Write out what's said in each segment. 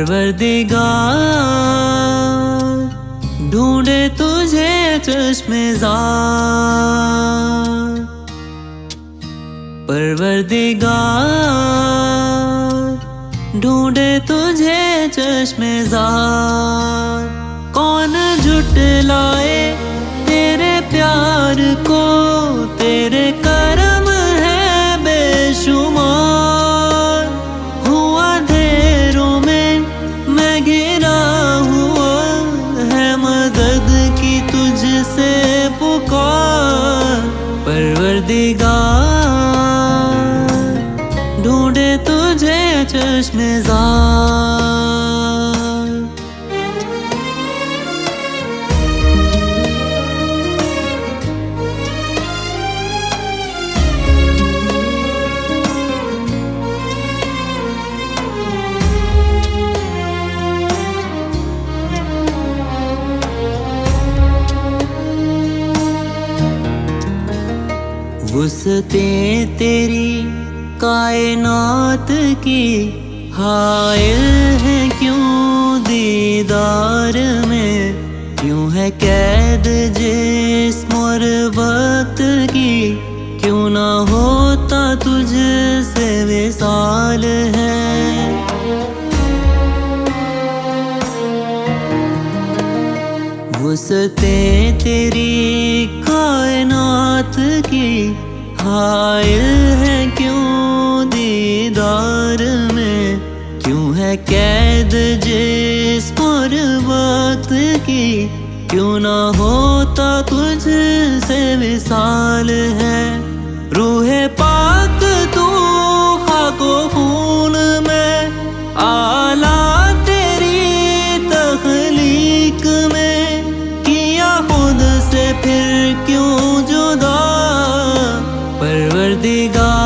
परवरदिगार ढूंढे तुझे चश्मेज़ार। परवरदिगार ढूंढे तुझे चश्मेज़ार। कौन झुटलाए तेरे प्यार को, तेरे करम है बेशुमार। हुआ अंधेरों में मैं घिरा हुआ, है मदद की तुझसे पुकार। परवरदिगार ढूंढे तुझे चश्मेज़ार। वुसअतें तेरी कायनात की हायल है क्यों दीदार में। क्यों है कैद जिस्म और वक्त की, क्यों ना होता तुझसे विसाल है। वुसअतें तेरी कायनात की हायल है क्यों दीदार में। क्यों है कैद जिस्म और वक्त की, क्यों ना होता तुझसे विसाल है। रूहे पाक तू खाको खून में, आला तेरी तख्लीक में। किया खुद से फिर क्यों जुदा, परवरदिगार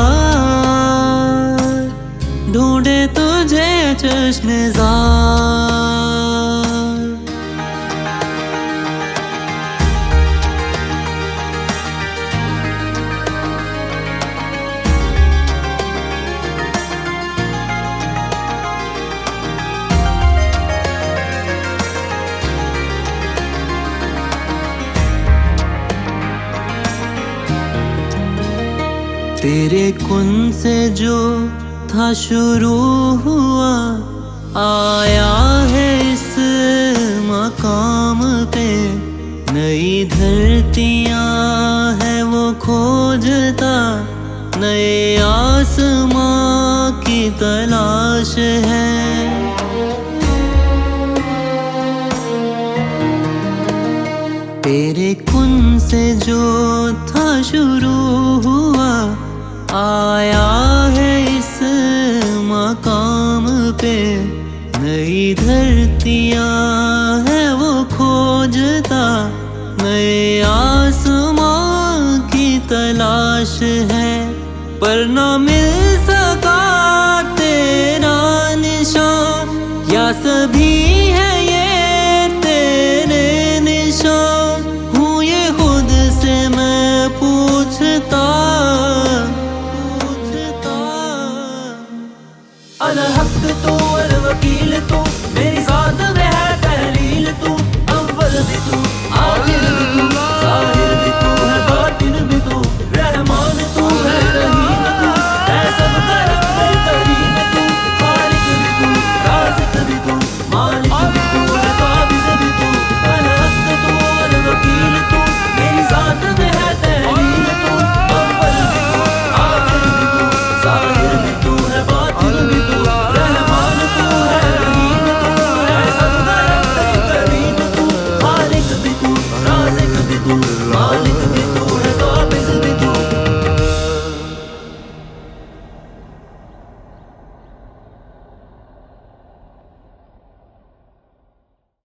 ढूंढे तुझे चश्मेज़ार। तेरे कुन से जो था शुरू हुआ, आया है इस मकाम पे। नई धरतियाँ है वो खोजता, नए आसमां की तलाश है। तेरे कुन से जो था शुरू हुआ, आया है इस मकाम पे। नई धरतियाँ है वो खोजता, नए आसमां की तलाश है। पर ना मिल